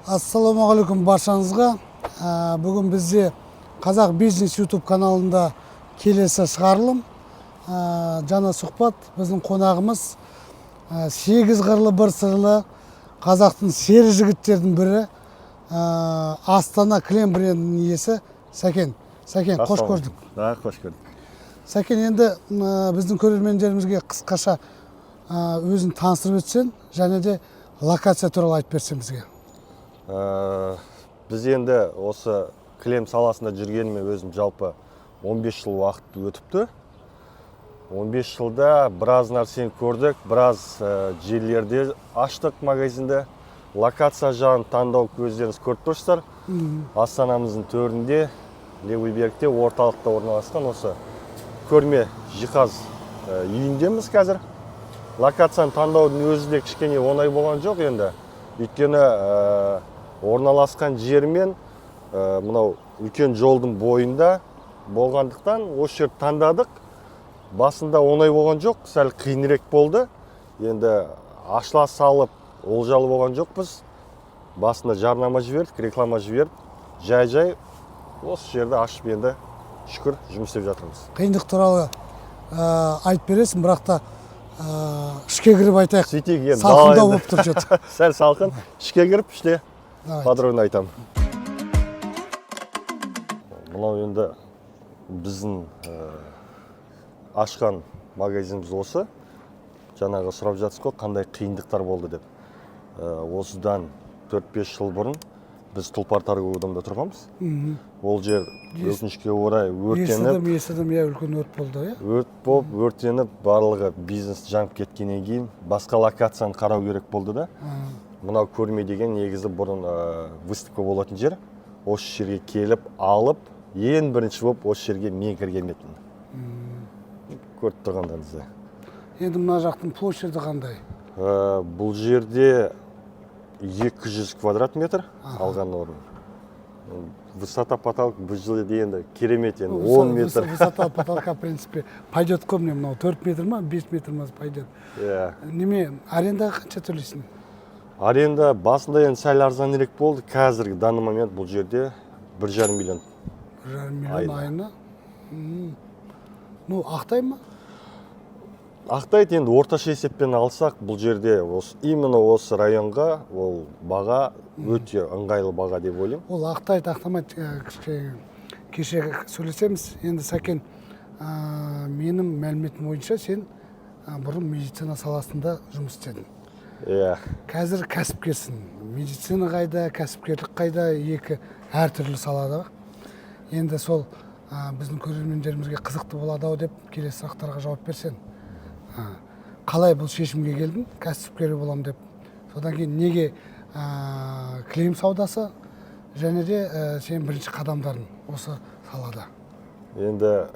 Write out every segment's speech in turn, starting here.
Ассалаумағалейкум баршаңызға. Бүгін бізде Қазақ бизнес YouTube каналында келесі шығарылым. Жаңа сұхбат. Біздің қонағымыз 8 қырлы бір сырлы қазақтың сері жігіттердің бірі, Астана кілем брендінің иесі Сәкен. Сәкен, қош көрдік. Да, қош көрдік. Сәкен, енді біздің көрермендерімізге қысқаша өзін таныстырып өтсең, және де локация туралы айтып берсең бізге. Біз енді осы кілем саласында жүргеніме өзім жалпы 15 жыл уақыт өтіпті. 15 жылда біраз нәрсені көрдік, біраз жерлерде аштық магазинді. Локация жағын таңдау көздеріңіз көріп тұрсыздар. Астанамыздың төрінде, Левый берегте, орталықта орналасқан осы көрме жиһаз үйіндеміз қазір. Локацияны таңдаудың өзі де кішкене оңай болған жоқ енді. Өйткені орналасқан жермен мынау үлкен жолдың бойында болғандықтан осы жерді таңдадық. Басында оңай болған жоқ, сәл қиынырек болды. Енді ашыла салып олжалы болған жоқпыз. Басында жарнама жібердік, реклама жібердік. Жай-жай осы жерді ашып енді шүкір жұмыс істеп жатырмыз. Қиындық туралы айтып бересің, бірақ та ішке кіріп айтайық. Салқындау болып тұр жет. Сәл салқын, ішке кіріп, іште подробно айтамын. Мынау енді біздің ашқан магазиніміз осы. Жаңағы сұрап жатсыз ғой, қандай қиындықтар болды деп. Осыдан 4-5 жыл бұрын біз Тұлпар торговыйда тұрғанбыз. Ол жер өкінішке орай өртеніп, үлкен өрт болды, иә? Өрт болып, өртеніп, барлығы бизнес жанып кеткеннен кейін басқа локацияны қарау керек болды да. Мынау көрме деген негізі бұрын выставка болатын жер. Осы жерге келіп, алып, ең бірінші болып осы жерге мен кірген едім. Көріп тұрғандарыңызда. Енді мына жақтың площади қандай? Бұл жерде 200 квадрат метр алған орын. Высота потолка бұл жерде енді керемет, 10 метр. Высота потолка, в принципе, пойдет ко мне, 4 метр ма, 5 метр ма пойдет. Неме, арендаға қанша төлейсің? Аренда басында енді сәл арзанырек болды. Қазіргі данный момент бұл жерде 1,5 миллион. 1,5 миллион айына? Ну, ақтай ма? Ақтайды, енді орташа есеппен алсақ, бұл жерде именно осы районға ол баға өте ыңғайлы баға деп ойлаймын. Ол ақтайды, ақтамайды, кеше сөйлесеміз. Енді Сәкен, менің мәліметім бойынша сен бұрын медицина саласында жұмыс істедің. Қазір кәсіпкерсің. Медицина қайда, кәсіпкерлік қайда, екі әртүрлі салада. Енді сол біздің көрермендерімізге қызықты болады деп келесі сұрақтарға жауап берсең. Қалай бұл шешімге келдің, кәсіпкер болам деп? Содан кейін неге кілем саудасы және де сен бірінші қадамдардың осы салада? Енді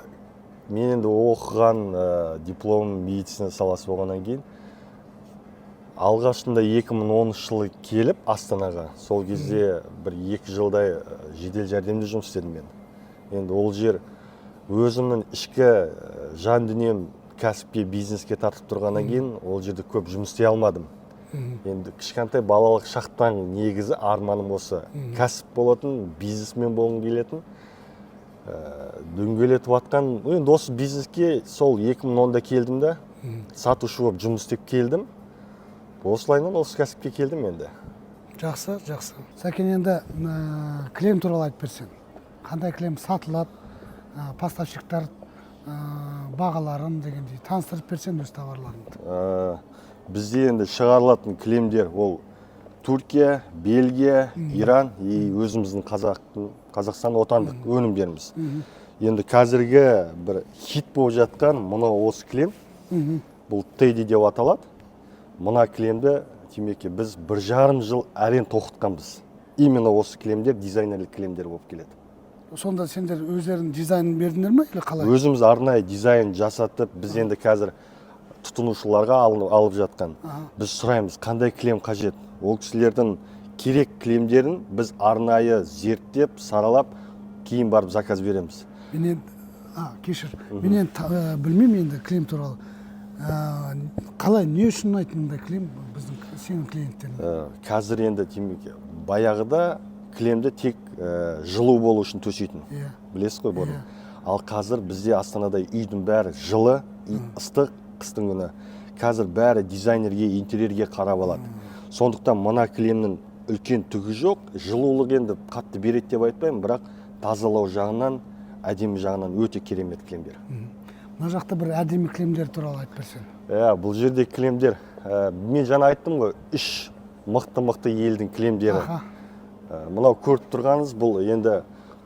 мен оқыған диплом медицина саласы болғаннан кейін алғашында 2010 жылы келіп Астанаға, сол кезде бір 2 жылдай жедел жәрдемде жұмыс істедім мен. Енді ол жер өзімнің ішкі жан дүнием кәсіпке, бизнеске тартып тұрғаннан кейін ол жерде көп жұмыс істей алмадым. Енді кішкентай балалық шақтан негізі арманым осы. Кәсіп болатын, бизнесмен болғым келетін. Дөңгелетіп атқан, енді осы бизнеске сол 2010-да келдім да, сатушы болып жұмыс істеп келдім. Осылайынан осы кәсіпке келдім енді. Жақсы, жақсы. Сәкен, енді кілем туралы айтып берсең. Қандай кілем сатылады, поставщиктар бағаларын дегендей таныстырып берсең өз товарларыңды. Бізде енді шығарылатын кілемдер ол Түркия, Бельгия, Иран и өзіміздің Қазақстан отандық өнімдеріміз. Енді қазіргі бір хит болып жатқан мынау осы кілем, бұл Тедди деп аталады. Мына кілемді демекке біз 1,5 жыл әрең тоқытқанбыз. Именно осы кілемдер дизайнерлік кілемдер болып келеді. Сонда сендер өздерің дизайнын бердіңдер ме, или қалай? Өзіміз арнайы дизайн жасатып, біз енді қазір тұтынушыларға алып жатқан. Біз сұраймыз, қандай кілем қажет? Ол кісілердің керек кілемдерін біз арнайы зерттеп, саралап, кейін барып заказ береміз. Мен білмеймін енді кілем туралы. Қалай, не үшін ұнайды мұндай кілем біздің сенің клиенттерің? Қазір енді баяғыда кілемді тек жылу болу үшін төсейтін. Иә. Білесіз ғой бұны. Иә. Ал қазір бізде Астанада үйдің бәрі жылы, ыстық қыстың күні. Қазір бәрі дизайнерге, интерьерге қарап алады. Сондықтан мына кілемнің үлкен түгі жоқ. Жылулық енді қатты береді деп айтпаймын, бірақ тазалау жағынан, әдемі жағынан өте керемет кілемдер. Мына жақта бір әдемі кілемдер туралы айтып берсең. Бұл жерде кілемдер, мен жаңа айттым ғой, үш мықты елдің кілемдері. Мынау көріп тұрғаныңыз бұл енді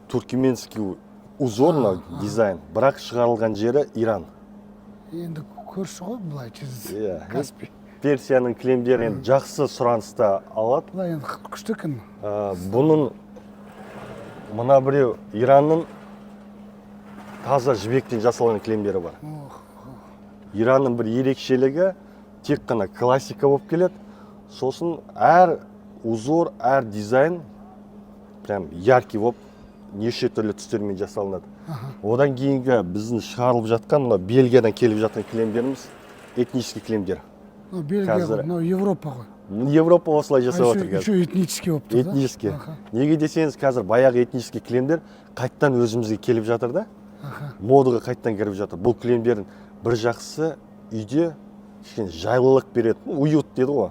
туркменский узор дизайн, бірақ шығарылған жері Иран. Енді көрші ғой былай через Каспий. Персияның кілемдері енді жақсы сұраныста алады. Бұлай енді күшті екен. Бұның мына біреу Иранның таза жібектен жасалған кілемдері бар. Иранның бір ерекшелігі тек қана классика болып келеді. Сосын әр узор, әр дизайн прям яркий болып неше түрлі түстермен жасалынады. Одан кейінгі біздің шығарылып жатқан, мына Бельгиядан келіп жатқан кілемдеріміз этнический кілемдер. Бельгия, Европа ғой. Европа осылай жасап отыр қазір. Еще этнический болып тұр да? Этнический. Неге десеңіз, қазір баяғы этнический кілемдер қайттан өзімізге келіп жатыр да? Модаға қайттан кіріп жатыр. Бұл кілемдердің бір жақсысы үйде жайлылық береді. Уют деді ғой.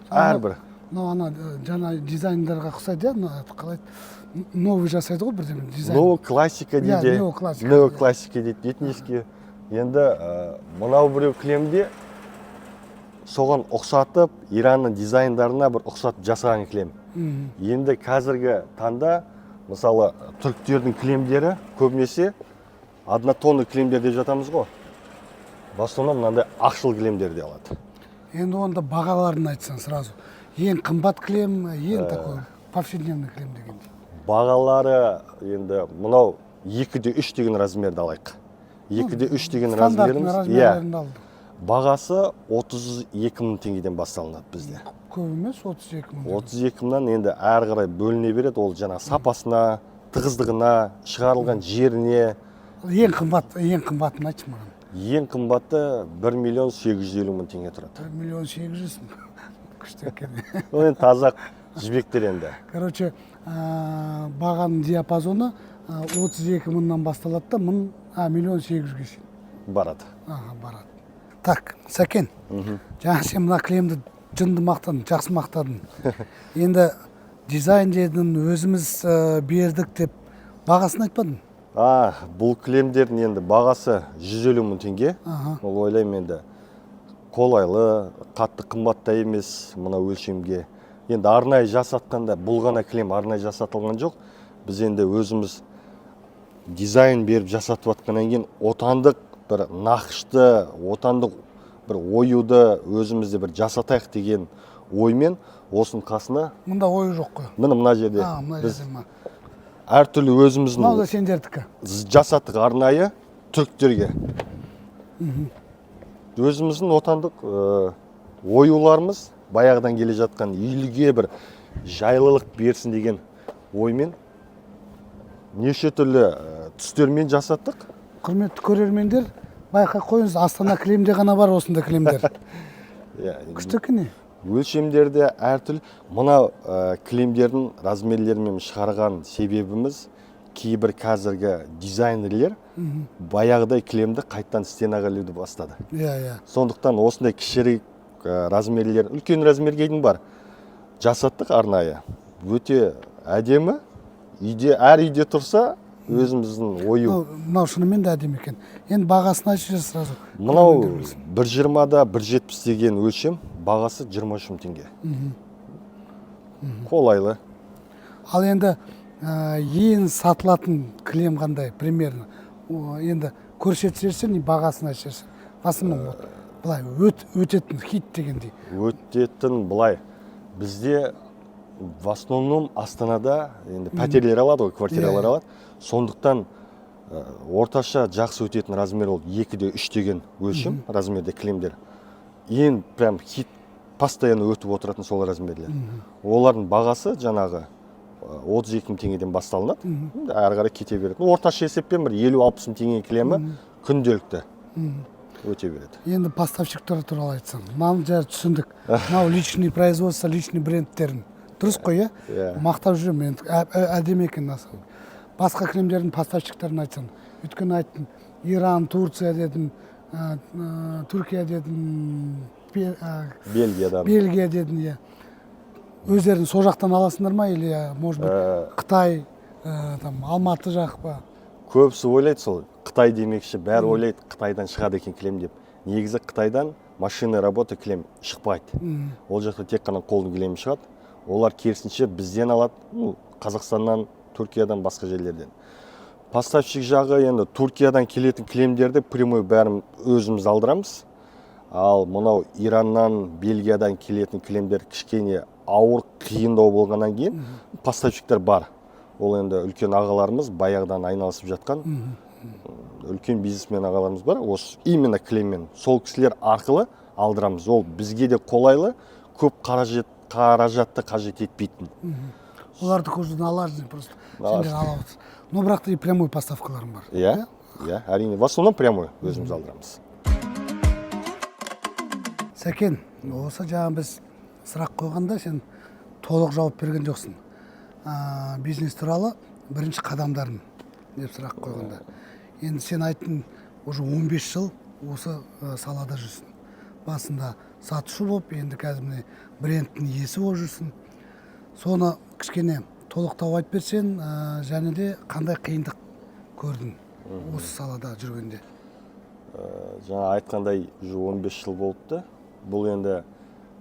Әрбір. Ана жаңа дизайндарға ұқсайды, қалай новый жасайды ғой бірден дизайн. Неоклассика дейді. Неоклассика дейді, этнический. Енді мынау біреу кілемде соған ұқсатып, Иранның дизайндарына бір ұқсатып жасаған кілем. Енді қазіргі таңда, мысалы, түріктердің кілемдері көбінесе однотонный кілемдер деп жатамыз ғой. В основном мынандай ақшыл кілемдер де алады. Енді онда бағаларын айтсаң сразу. Ең қымбат кілем, ең такой повседневный кілем дегенде. Бағалары енді мынау 2-3 деген размерді алайық. 2-3 деген размеріміз, бағасы 32 мың теңгеден басталынады бізде. Көп емес, 32 мың. 32 мыңнан енді әрі қарай бөліне береді, ол жаңа сапасына, тығыздығына, шығарылған жеріне. Ең қымбатын айтшы маған. Ең қымбаты 1.850 мың теңге тұрады. 1.800 мың. Күшті екен. Ол енді таза жібектер енді. Короче, бағаның диапазоны 32 мыңнан басталады да, 1.800.000-ге шейін. Барады. Барады. Так, Сәкен, жаңа сен мына кілемді жынды мақтадың, жақсы мақтадың. Енді дизайн дедің, өзіміз бердік деп бағасын айтпадың? Бұл кілемдердің енді бағасы 150 мың теңге. Ол ойлаймын енді қолайлы, қатты қымбатта емес мына өлшемге. Енді арнайы жасатқанда, бұл ғана кілем арнайы жасатылған жоқ. Біз енді өзіміз дизайн беріп жасатып жатқаннан кейін отандық бір нақышты, отандық бір оюды өзімізде бір жасатайық деген оймен осының қасына. Мұнда ойы жоқ қой. Мына жерде. Біз әртүрлі өзіміздің мынау да сендердікі. Жасаттық арнайы түріктерге. Өзіміздің отандық оюларымыз баяғыдан келе жатқан үйліге бір жайлылық берсін деген оймен неше түрлі түстермен жасаттық. Құрметті көрермендер, байқап қойыңыз, Астана кілемде ғана бар осында кілемдер. Күшті екен. Өлшемдерде әртүрлі. Мына кілемдердің размерлерімен шығарған себебіміз кейбір қазіргі дизайнерлер баяғыдай кілемді қайттан стенаға ілуді бастады. Сондықтан осындай кішірек размерлер, үлкен размерге дейін бар. Жасаттық арнайы. Өте әдемі. Әр үйде тұрса, өзіміздің ою. Мынау шынымен де әдемі екен. Енді бағасын айтшы сразу. Мынау 1.20-да 1.70 деген өлшем, бағасы 23 мың теңге. Қолайлы. Ал енді ең сатылатын кілем қандай, примерно? Енді көрсетсерсен, бағасын айтшырсың. Басымның бұлай өтетін хит дегендей. Өтетін бұлай. Бізде в основном Астанада пәтерлер алады ғой, квартиралар алады. Сондықтан орташа жақсы өтетін размер ол 2-3 деген өлшем размерде кілемдер. Ең прям хит постоянно өтіп отыратын сол размерлер. Олардың бағасы жаңағы 32 мың теңгеден басталынады. Әрі қарай кете береді. Орташа есеппен бір 50-60 мың теңге кілемі күнделікті өте береді. Енді поставщиктар туралы айтсам, мынаны жай түсіндік. Мынау личный производство, личный брендтерін дұрыс қой, иә? Иә. Мақтап жүремін, енді әдемі екен. Басқа кілемдердің поставщиктарын айтсам, өйткені айттым, Иран, Турция дедім, Түркия дедім, Бельгия дедім, иә. Өздерін сол жақтан аласыңдар ма, или, может быть, Қытай, Алматы жақ па? Көбісі ойлайды сол, Қытай демекші, бәрі ойлайды, Қытайдан шығады екен кілем деп. Негізі Қытайдан машинный работа кілем шықпайды. Ол жақта тек қана қолдың кілемі шығады. Олар керісінше бізден алады, Қазақстаннан, Түркиядан, басқа жерлерден. Поставщик жағы енді Түркиядан келетін кілемдерді прямой бәрін өзіміз алдырамыз. Ал мынау Ираннан, Бельгиядан келетін кілемдер кішкене ауыр, қиындау болғаннан кейін поставщиктер бар. Ол енді үлкен ағаларымыз баяғыдан айналысып жатқан үлкен бизнесмен ағаларымыз бар. Осы именно кілеммен сол кісілер арқылы алдырамыз. Ол бізге де қолайлы, көп қаражатты қажет етпейтін. Оларды көзден аласың просто. Сендер ала отырсың. Но бірақ та прямой поставкаларың бар. Иә, әрине. В основном прямой өзіміз алдырамыз. Сәкен, осы жаңа біз сұрақ қойғанда сен толық жауап берген жоқсың. Бизнес туралы бірінші қадамдарым деп сұрақ қойғанда. Енді сен айттың, уже 15 жыл осы салада жүрсің. Басында сатушы болып, енді қазір брендтің иесі болып жүрсің. Соны кішкене толықтау айтып берсең, және де қандай қиындық көрдің осы салада жүргенде? Жаңа айтқандай 15 жыл болыпты. Бұл енді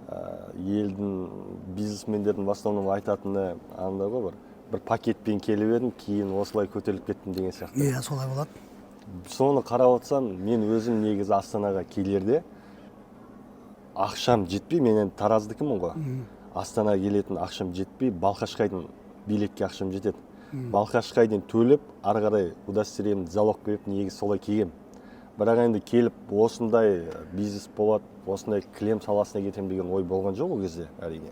елдің бизнесмендердің в основном айтатыны андай ғой, бір пакетпен келіп едім, кейін осылай көтеріліп кеттім деген сияқты. Иә, солай болады. Соны қарап отырсам, мен өзім негізі Астанаға келерде ақшам жетпей, мен енді Тараздікімін ғой. Астанаға келетін ақшам жетпей, Балқашқайдың билетке ақшам жетеді. Балқашқайдың төліп, ары қарай удостоверениемді залог беріп, негізі солай келгем. Бірақ енді келіп осындай бизнес болады, осындай кілем саласына кетем деген ой болған жоқ ол кезде, әрине.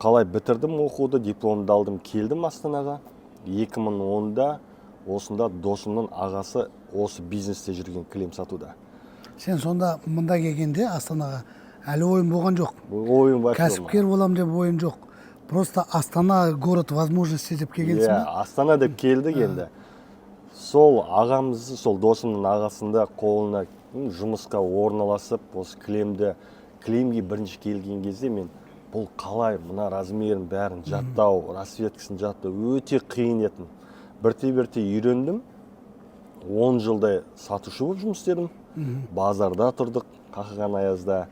Қалай бітірдім оқуды, дипломды алдым, келдім Астанаға. 2010-да осында досымның ағасы осы бизнесте жүрген кілем сатуда. Сен сонда мұнда келгенде Астанаға әлі ойын болған жоқ. Ойын бар. Кәсіпкер болам деп ойын жоқ. Просто Астана город возможности деп келгенсің ба? Астана деп келдік енді. Сол ағамызды, сол досымның ағасында қолына жұмысқа орналасып, осы кілемге бірінші келген кезде мен бұл қалай, мына размерін бәрін жаттау, расцветкасын жаттау өте қиын етін. Бірте-бірте үйрендім. 10 жылдай сатушы болып жұмыс істедім. Базарда тұрдық, қақаған аязда.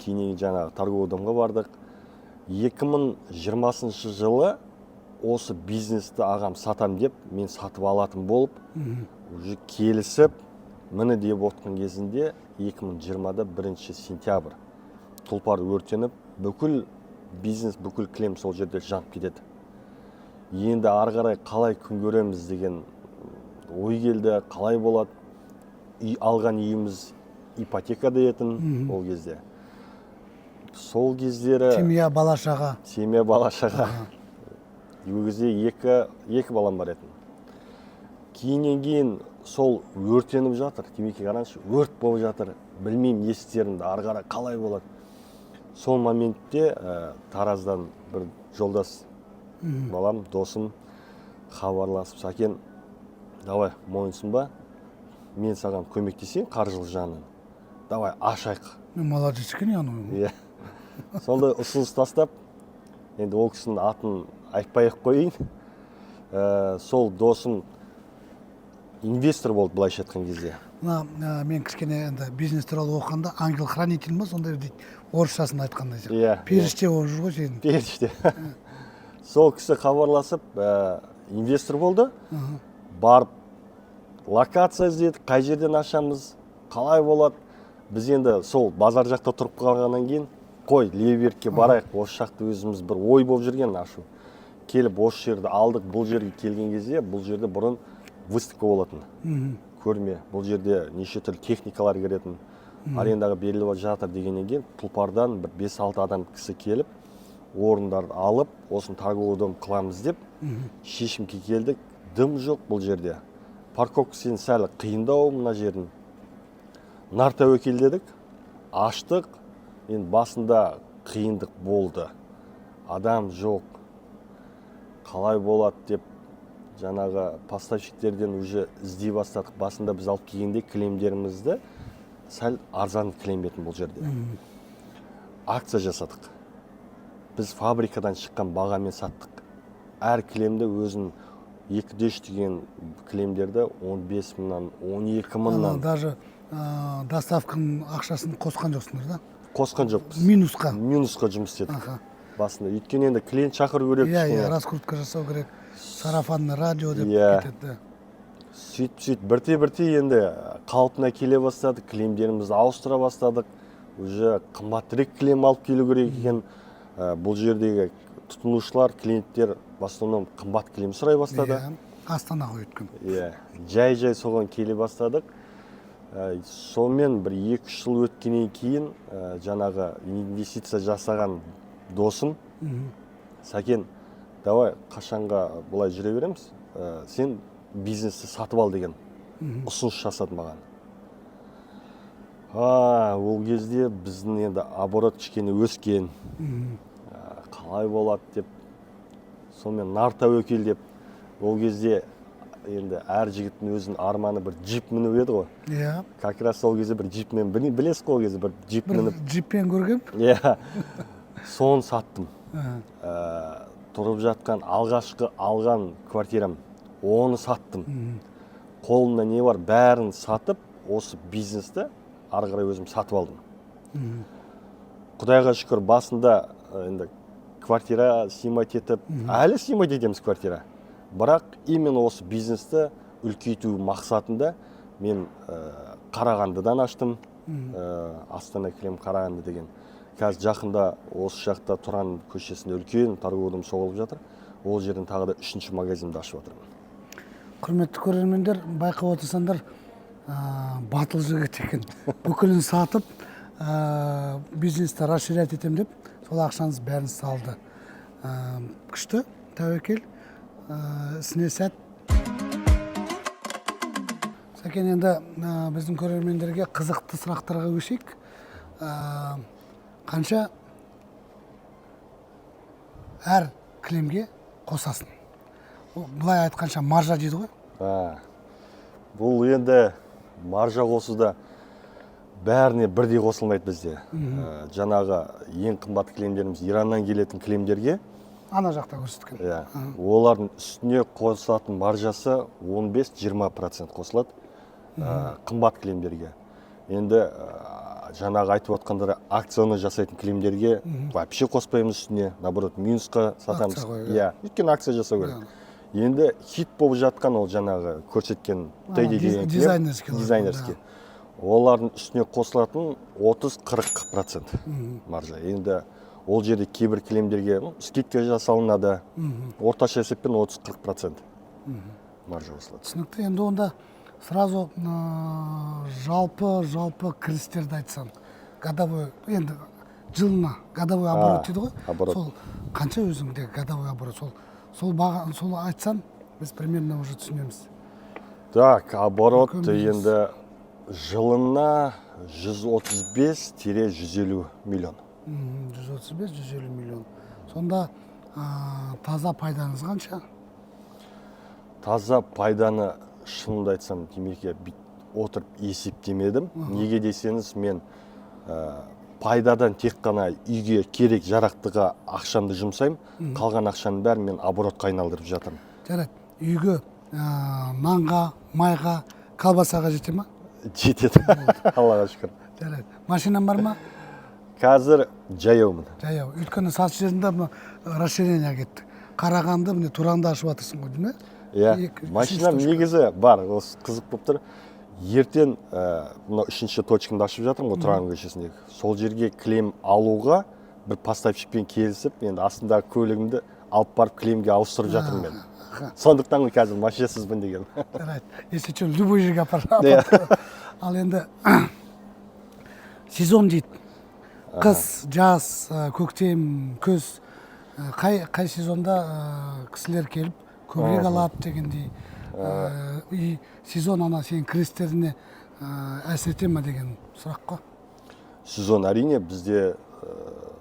Кейін жаңағы торговый домға бардық. 2020 жылы осы бизнесті ағам сатам деп, мен сатып алатын болып, уже келісіп, міне деп отқан кезінде 2020-да 1 сентябрь тұлпар өртеніп, бүкіл бизнес, бүкіл кілем сол жерде жанып кетеді. Енді ары қарай қалай күн көреміз деген ой келді, қалай болады. Алған үйіміз ипотекада етін ол кезде. Сол кездері... Семья бала-шаға. Семья бала-шаға. Ол кезде екі балам бар етін. Кейіннен кейін сол өртеніп жатыр. Демеке қараңызшы, өрт болып жатыр. Білмеймін не істерімді, ары қарай қалай болады. Сол моментте Тараздан бір жолдас балам, досым хабарласып, Сәкен, давай мойынсынба, мен саған көмектесейін қаржылық жағынан. Давай ашайық. Молодец екен яғни. Сонда ұсыныс тастап, енді ол кісінің атын айтпай-ақ қойын. Сол досым инвестор болды былайша айтқан кезде. Мен кішкене енді бизнес туралы оқығанда ангел-хранитель ма сондай дейді. Орысшасын айтқандай. Періште болып жүр ғой сен. Періште. Сол кісі хабарласып, инвестор болды. Барып локация іздедік, қай жерден ашамыз, қалай болады. Біз енді сол базар жақта тұрып қалғаннан кейін, қой, Леберкке барайық, осы жақты өзіміз бір ой болып жүрген ашу. Келіп осы жерді алдық, бұл жерге келген кезде, бұл жерде бұрын выставка болатын. Көрме, бұл жерде неше түрлі техникалар керетін, арендаға беріліп жатыр дегеннен кейін, тұлпардан бір 5-6 адам кісі келіп, орындарды алып, осын торговый дом қыламыз деп, шешімге келдік, дым жоқ бұл жерде. Парковкасын сәл қиындау мына жердің. Нар тәуекел дедік, аштық, басында қиындық болды. адам жоқ, қалай болады деп жаңағы поставщиктерден уже іздей бастадық. Басында біз алып келгенде кілемдерімізді сәл арзан кілем етін бұл жерде. Акция жасадық. Біз фабрикадан шыққан бағамен саттық. Әр кілемді өзін 2-3 деген кілемдерді 15 мыңнан, 12 мыңнан. Даже доставканың ақшасын қосқан жоқсыңдар да? Қосқан жоқпыз. Минусқа? Минусқа жұмыс істедік. Басында. Өйткені енді клиент шақыру керек. Иә, раскрутка жасау керек. Сарафанный радио деп кетеді. Сөйтіп, бірте-бірте енді қалпына келе бастадық, кілемдерімізді ауыстыра бастадық. Уже қымбатырақ кілем алып келу керек екен. Бұл жердегі тұтынушылар, клиенттер в основном қымбат кілем сұрай бастады. Астанаға өткен. Жай-жай соған келе бастадық. Сонымен бір 2 жыл өткеннен кейін жаңағы инвестиция жасаған досым, Сәкен, давай қашанға бұлай жүре береміз, сен бизнесті сатып ал деген ұсыныс жасады маған. Ол кезде біздің енді оборот кішкене өскен, қалай болады деп, сонымен нар тәуекел деп, ол кезде енді әр жігіттің өзінің арманы бір джип міну еді ғой. Иә. Как раз ол кезде бір джипмен, білесіз ғой ол кезде бір джип мініп. Джиппен көргем? Иә. Соны саттым. Тұрып жатқан алғашқы алған квартирам, оны саттым. Қолымда не бар, бәрін сатып, осы бизнесті ары қарай өзім сатып алдым. Құдайға шүкір, басында енді квартира снимать етіп, әлі снимать етеміз квартира. Бірақ именно осы бизнесті үлкейту мақсатында мен Қарағандыдан аштым. Астана кілем Қарағанды деген. Қазір жақында осы жақта Тұран көшесінде үлкен торговый соғылып жатыр. Ол жерден тағы да 3-ші магазинді ашып жатырмын. Құрметті көрермендер, байқап отырсаңдар, батыл жігіт екен. Бүкілін сатып, бизнесті расширять етем деп, сол ақшаңыз бәрін салды. Күшті, тәуекел, ісіне сәт. Сәкен, енді біздің көрермендерге қызықты сұрақтарға көшейік. Қанша әр кілемге қосасың? Бұлай айтқанша маржа дейді ғой? Бұл енді маржа қосуда бәріне бірдей қосылмайды бізде. Жаңағы ең қымбат кілемдеріміз Ираннан келетін кілемдерге, ана жақта көрсеткен. Олардың үстіне қосылатын маржасы 15-20% қосылады қымбат кілемдерге. Енді жаңағы айтып отқандары акцияны жасайтын кілемдерге вообще қоспаймыз үстіне, наоборот, минусқа сатамыз. Өйткені акция жасау керек. Енді хит болып жатқан ол жаңағы көрсеткен дизайнерский. Олардың үстіне қосылатын 30-40% маржа. Енді ол жерде кейбір кілемдерге скидка жасалынады, орташа есеппен 30-40% маржа қосылады. Түсінікті. Енді онда сразу жалпы кірістерді айтсам, годовой, енді жылына годовой оборот дейді ғой? Сол қанша өзіңде годовой оборот? Сол айтсам, біз примерно уже түсінеміз. Так, оборот енді жылына 135-150 миллион. 135-150 миллион. Сонда таза пайдаңыз қанша? Таза пайданы шынымды айтсам, демекке отырып есептемедім. Неге десеңіз, мен пайдадан тек қана үйге керек жарақтыға ақшамды жұмсаймын, қалған ақшаның бәрін мен оборотқа айналдырып жатырмын. Жарайды, үйге нанға, майға, колбасаға жете ма? Жетеді, Аллаға шүкір. Жарайды, машинам бар ма? Қазір жаяумын. Жаяу, өйткені сатыс жерінде расширение кетті. Қарағанды, міне Тұранды ашып жатырсың ғой, дейме? Машинам негізі бар, осы қызық болып тұр. Ертең 3-ші точкамды ашып жатырмын ғой, Тұран көшесіндегі. Сол жерге кілем алуға бір поставщикпен келісіп, енді астында көлігімді алып барып кілемге ауыстырып жатырмын мен. Сондықтан қазір машинасызбын деген. Жарайды, если что, любой жерге апарып. Ал енді сезон дейді. Қыс, жаз, көктем, күз, қай сезонда кісілер келіп көбірек алады дегендей. И сезон ана сенің кірістеріне әсер ете ме деген сұрақ қой. Сезон әрине бізде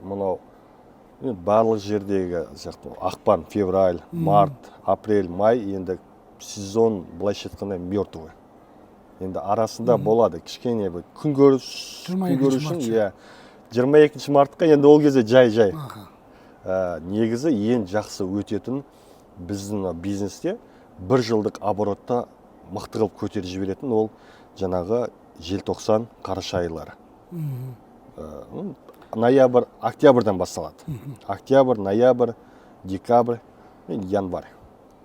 мынау барлық жердегі сияқты ақпан, февраль, март, апрель, май енді сезон былайша айтқанда мертвый. Енді арасында болады кішкене бір күнкөріс 22 март. иә 22 мартқа енді ол кезде жай. Негізі ең жақсы өтетін біздің бизнесте бір жылдық оборотта мықты қылып көтеріп жіберетін ол жаңағы желтоқсан, қараша айлары. Ноябрь, октябрьдан басталады. Октябрь, ноябрь, декабрь, январь.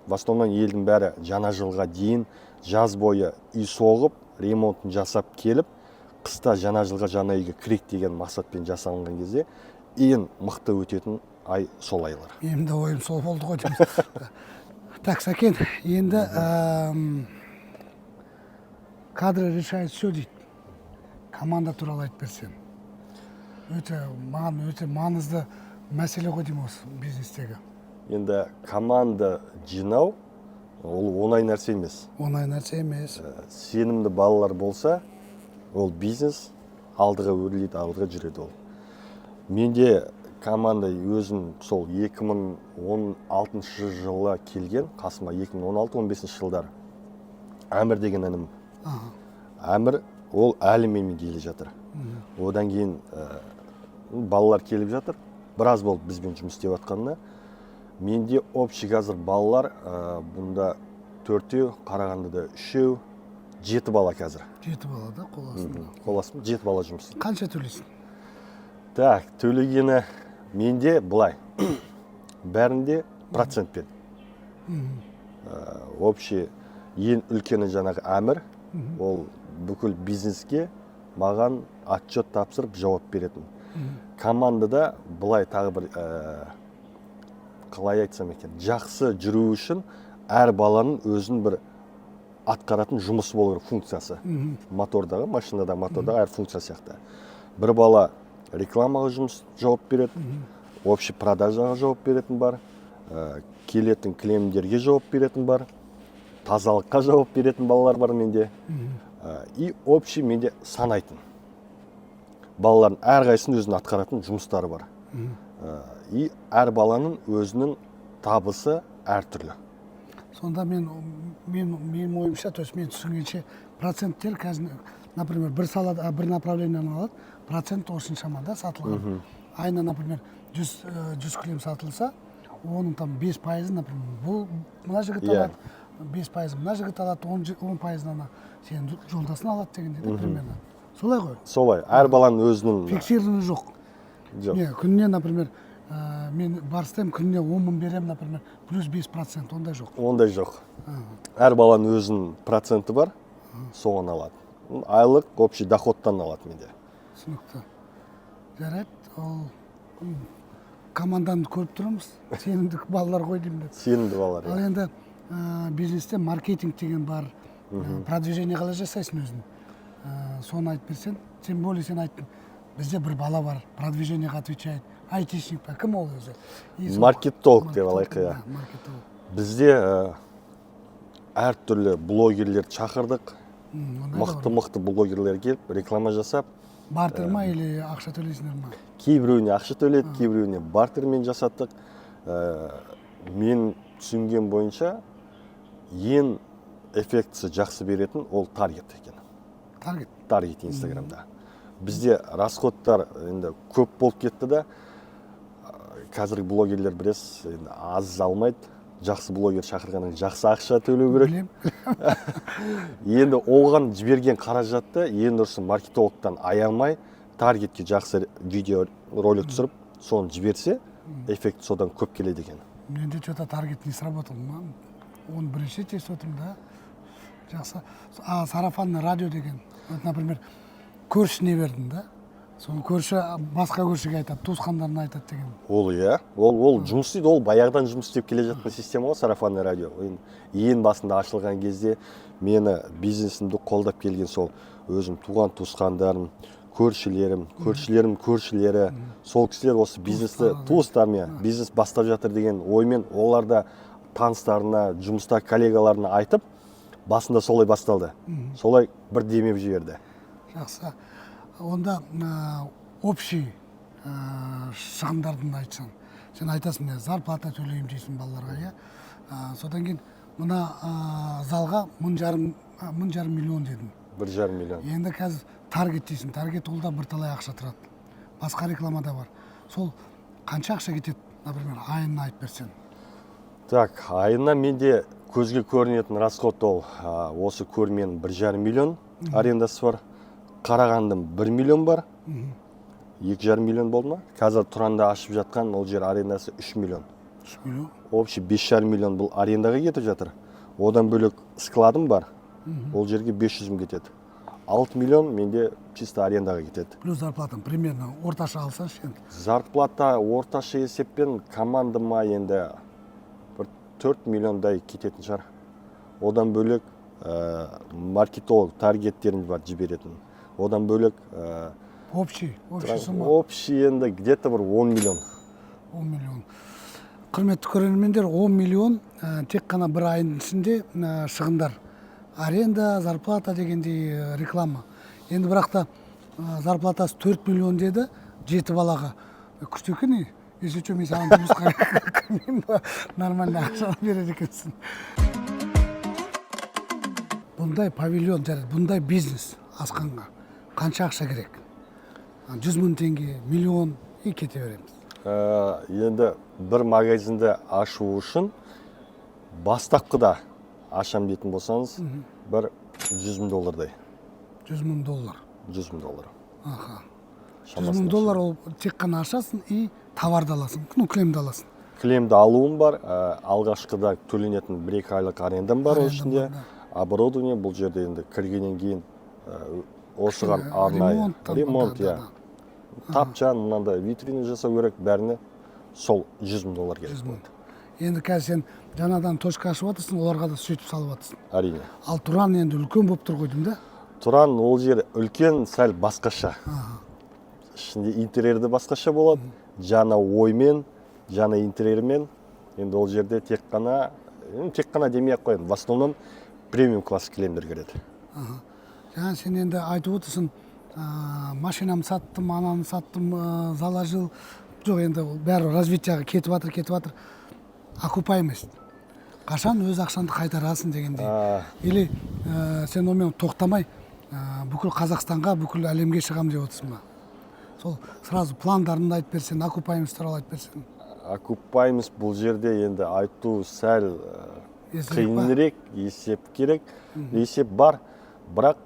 В основном елдің бәрі жаңа жылға дейін жаз бойы үй соғып, ремонтын жасап келіп, қыста жаңа жылға жаңа үйге кірейік деген мақсатпен жасалынған кезде ең мықты өтетін ай сол айлар. Енді ойым сол болды ғой дейміз. Так, Сәкен, енді кадры решает все дейді. Команда туралы айтып берсең. Маған өте маңызды мәселе ғой деймін осы бизнестегі. Енді команда жинау ол оңай нәрсе емес. Оңай нәрсе емес. Сенімді балалар болса, ол бизнес алдыға өрлейді, алдыға жүреді ол. Менде команда өзім сол 2016 жылы келген, қасыма 2016-15 жылдар. Әмір деген інім. Әмір ол әлі менімен келе жатыр. Одан кейін балалар келіп жатыр. Біраз болды бізбен жұмыс істеп жатқанына. Менде общий қазір балалар, бұнда 4-еу, Қарағандыда 3-еу, 7 бала қазір. 7 бала да қоласында. Қоласында 7 бала жұмыс істейді. Қанша төлейсің? Так, төлегені менде былай. Бәрінде процентпен. Общий ең үлкені жаңағы Әмір, ол бүкіл бизнеске маған отчет тапсырып жауап беретін. Командада былай тағы бір қалай айтсам екен, жақсы жүру үшін әр баланың өзінің бір атқаратын жұмысы болу керек, функциясы. Мотордағы, машинадағы мотордағы әр функция сияқты. Бір бала рекламаға жауап береді, общий продажаға жауап беретін бар, келетін клиенттерге жауап беретін бар, тазалыққа жауап беретін балалар бар менде. И общий менде санайтын. Балалардың әрқайсының өзінің атқаратын жұмыстары бар. И әр баланың өзінің табысы әртүрлі. Сонда мен ойымша, то есть мен түсінгенше проценттер қазір, например, бір салада, бір направлениені алады, процент осыншамада сатылған. Айына, например, 100 кілем сатылса, оның там 5%, например, бұл мына жігіт алады, 5% мына жігіт алады, 10%-ына сен жолдасын алады дегенде, примерно. Солай ғой? Солай. Әр баланың өзінің Фиксированный жоқ. Жоқ. Күніне, например, мен барыстайым, күніне 10 мың берем, например, плюс 5%, ондай жоқ. Ондай жоқ. Әр баланың өзінің проценті бар, соған алады. Айлық общий доходтан алады менде. Түсінікті. Жарайды, ол команданы көріп тұрмыз, сенімді балалар ғой деймін. Сенімді балалар. Ал енді бизнесте маркетинг деген бар, продвижение қалай жасайсың өзің. Соны айтып берсең, тем более сен айттың, бізде бір бала бар, продвижениеға отвечает, айтишник па, кім ол өзі? Маркетолог деп алайық. Маркетолог. Бізде әртүрлі блогерлер шақырдық, мықты блогерлер келіп, реклама жасап. Бартер ма или ақша төлейсіңдер ма? Кейбіреуіне ақша төледі, кейбіреуіне бартермен жасаттық. Мен түсінген бойынша ең эффектісі жақсы беретін ол таргет екен. Таргет Инстаграмда. Бізде расходтар енді көп болып кетті да, қазіргі блогерлер білесіз, аз алмайды. Жақсы блогер шақырғаннан жақсы ақша төлеу керек. Енді оған жіберген қаражатты ең дұрысы маркетологтан аямай, таргетке жақсы видео ролик түсіріп, соны жіберсе, эффект содан көп келеді екен. Менде что-то таргет не сработал. Он бірінші тез өтім да. Жақсы. Сарафанный радио деген. Например, көршіне бердің да. Соны көрші басқа көршіге айтады, туысқандарына айтады деген. Ол ол жұмыс істейді, ол баяғыдан жұмыс істеп келе жатқан система ғой, сарафанный радио. Ең басында ашылған кезде мені бизнесімді қолдап келген сол өзім туған туысқандарым, көршілерім, көршілері, сол кісілер осы бизнесті туыстармен бизнес бастап жатыр деген оймен оларда таныстарына, жұмыста коллегаларына айтып, басында солай басталды. Солай бір демеп жіберді. Жақсы. Онда общий шығындардың айтсаң, сен айтасың мен зарплата төлеймін дейсің балаларға, иә. Содан кейін мына залға 1,5 миллион дедім. 1,5 миллион. Енді қазір таргет дейсің, таргет ол да бірталай ақша тұрады. Басқа рекламада бар. Сол қанша ақша кетеді, например, айына айтып берсең? Так, айына менде көзге көрінетін расход ол осы көрменің 1,5 миллион арендасы бар. Қарағандым 1 миллион бар. 2,5 миллион болды ма? Қазір Тұранда ашып жатқан ол жер арендасы 3 миллион. 3 миллион. Общий 5,5 миллион бұл арендаға кетіп жатыр. Одан бөлек складым бар. Ол жерге 500 мың кетеді. 6 миллион менде чисто арендаға кетеді. Плюс зарплатам примерно орташа алсаңшы енді. Зарплата орташа есеппен командама енді бір 4 миллиондай кететін шығар. Одан бөлек маркетолог таргеттерін бар жіберетін. Одан бөлек Общий сумма. общий енді где-то бір 10 миллион. 10 миллион. Құрметті көрермендер, 10 миллион тек қана бір айдың ішінде шығындар. Аренда, зарплата дегендей реклама. Енді бірақта зарплатасы 4 миллион деді, 7 балаға. Күшті екен, если что, мен саған жұмысқа кірмеймін ба, нормально ақша береді екенсің. Бұндай павильон жарайды, бұндай бизнес асқанға қанша ақша керек? 100 мың теңге, миллион и кете береміз. Енді бір магазинді ашу үшін бастапқыда ашам дейтін болсаңыз, бір 100 мың доллардай. 100 мың доллар. 100 мың доллар. Аха. 100 мың доллар ол тек қана ашасың и товарды аласың, кілемді аласың. Кілемді алуым бар, алғашқыда төленетін 1-2 айлық арендам бар ішінде. Оборудование бұл жерде енді кіргеннен кейін осыған арнайы ремонт, тапчан, мынандай витрина жасау керек, бәріне сол 100 мың доллар керек болады. Енді қазір сен жаңадан точка ашып жатырсың, оларға да сөйтіп салып жатырсың. Әрине. Ал Тұран енді үлкен болып тұр қойдым да? Тұран ол жер үлкен, сәл басқаша. Ішінде интерьерді басқаша болады, жаңа оймен, жаңа интерьермен. Енді ол жерде тек қана демей-ақ қояйын, в основном премиум класс кілемдер кіреді. Жаңа сен енді айтып отырсың, машинамды саттым, ананы саттым, заложил. Жоқ, енді бәрі развитияға кетіп жатыр. Окупаемость. Қашан өз ақшанды қайтарасың дегендей. Или сен онымен тоқтамай, бүкіл Қазақстанға, бүкіл әлемге шығам деп отырсың ба? Сол сразу пландарыңды айтып берсең, окупаемость туралы айтып берсең. Окупаемость бұл жерде енді айту сәл қиынырек, есеп керек. Есеп бар, бірақ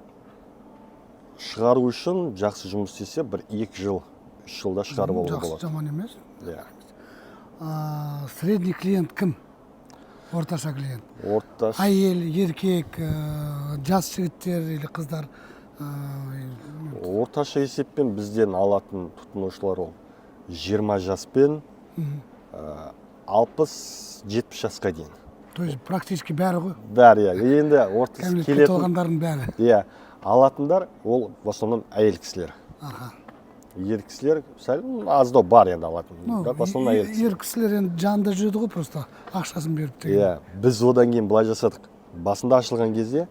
шығару үшін жақсы жұмыс істесе, бір 2 жыл, 3 жылда шығарып алуға болады. Жақсы, жаман емес. Иә. Средний клиент кім? Орташа клиент. Орташа. Әйел, еркек, жас жігіттер или қыздар. Орташа есеппен бізден алатын тұтынушылар ол 20 жаспен 60-70 жасқа дейін. То есть практически бәрі ғой? Бәрі, енді ортасы келетін. келетін. Толғандардың бәрі. Иә, алатындар ол в основном әйел кісілер. Ер кісілер сәл аздау бар енді алатын. Бірақ в основном әйел кісілер. Ер кісілер енді жанында жүреді ғой, просто ақшасын беріп деген. Иә, біз одан кейін былай жасадық. Басында ашылған кезде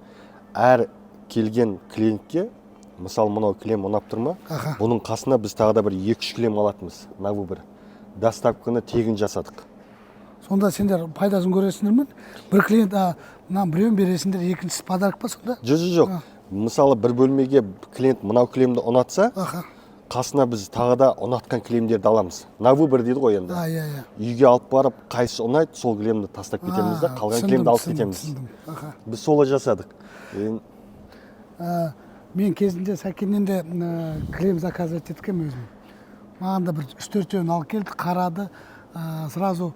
әр келген клиентке, мысалы мынау кілем ұнап тұр ма, бұның қасына біз тағы да бір 2-3 кілем алатынбыз на выбор. Доставканы тегін жасадық. Сонда сендер пайдасын көресіңдер ме? Бір клиент, мына біреуін бересіңдер, екіншісі подарок па сонда? Жоқ. Мысалы бір бөлмеге клиент мынау кілемді ұнатса, қасына біз тағы да ұнатқан кілемдерді аламыз. На выбор дейді ғой енді. Үйге алып барып, қайсы ұнайды, сол кілемді тастап кетеміз да, қалған кілемді алып кетеміз. Біз солай жасадық. Мен кезінде Сәкеннен де кілем заказывать еткем өзім. Маған да бір 3-4-еуін алып келді, қарады, сразу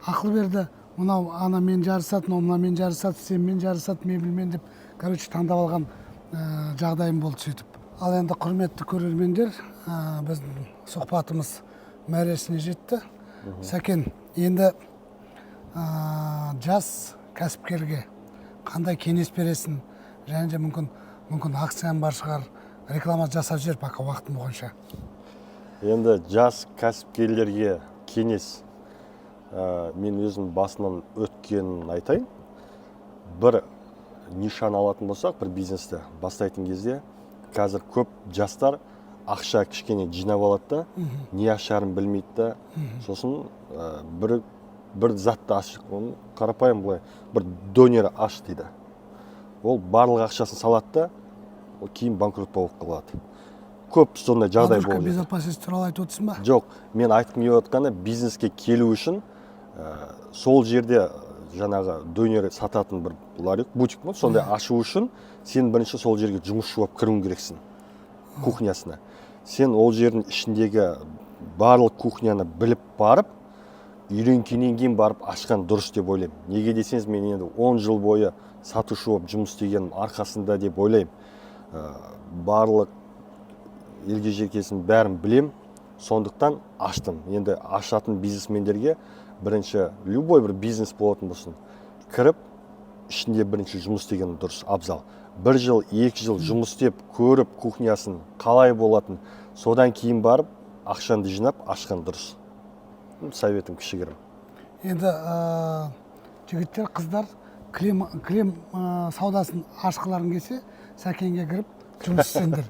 ақыл берді. Мынау ана мен жарысады, мына мен жарысады, сен мен жарысады, мебельмен деп, короче, таңдап алған жағдайым болды сөйтіп. Ал енді құрметті көрермендер, біздің сұхбатымыз мәресіне жетті. Сәкен, енді жас кәсіпкерге қандай кеңес бересің? Және де мүмкін акцияң бар шығар, реклама жасап жібер, пока уақытым болғанша. Енді жас кәсіпкерлерге кеңес мен өзім басынан өткенін айтайын. Бір нишаны алатын болсақ, бір бизнесті бастайтын кезде, қазір көп жастар ақша кішкене жинап алады да, не ашарын білмейді да, сосын бір затты ашық, оны қарапайым былай, бір донер аш дейді. Ол барлық ақшасын салады да, ол кейін банкрот болып қалады. Көп сондай жағдай Подушка болды. безопасности туралы айтып отырсың ба? Жоқ, мен айтқым келіп отқаны бизнеске келу үшін сол жерде жаңағы донер сататын бір ларек, бутик ма, сондай ашу үшін сен бірінші сол жерге жұмысшы болып кіруің керексің, кухнясына. Сен ол жердің ішіндегі барлық кухняны біліп барып, үйренкеннен кейін барып ашқан дұрыс деп ойлаймын. Неге десеңіз, мен енді 10 жыл бойы сатушы болып жұмыс істегенім арқасында деп ойлаймын. Барлық елге жекесін бәрін білем, сондықтан аштым. Енді ашатын бизнесмендерге бірінші любой бір бизнес болатын болсын, кіріп, ішінде бірінші жұмыс істеген дұрыс, абзал. 1 жыл, 2 жыл жұмыс істеп, көріп, кухнясын қалай болатын, содан кейін барып, ақшанды жинап, ашқан дұрыс. Советім кішігірім. Енді жігіттер, қыздар кілем саудасын ашқыларын келсе, Сәкенге кіріп жұмыс істеңдер.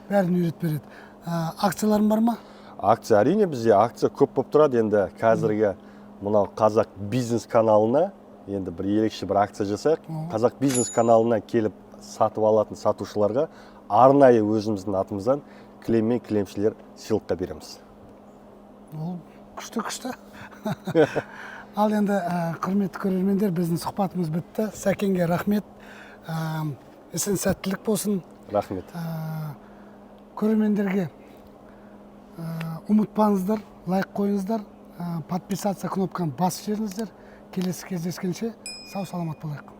Бәрін үйретіп береді. Акцияларың бар ма? Акция, әрине бізде акция көп болып тұрады. Енді қазіргі мынау Қазақ бизнес каналына енді бір ерекше бір акция жасайық. Қазақ бизнес каналына келіп сатып алатын сатушыларға арнайы өзіміздің атымыздан кілем мен кілемшілер сыйлыққа береміз. Ол күшті. Ал енді құрметті көрермендер, біздің сұхбатымыз бітті. Сәкенге рахмет. Ісің сәттілік болсын. Рахмет. Көрермендерге ұмытпаңыздар, лайк қойыңыздар, подписаться кнопканы басып жіберіңіздер. Келесі кездескенше сау саламат болайық.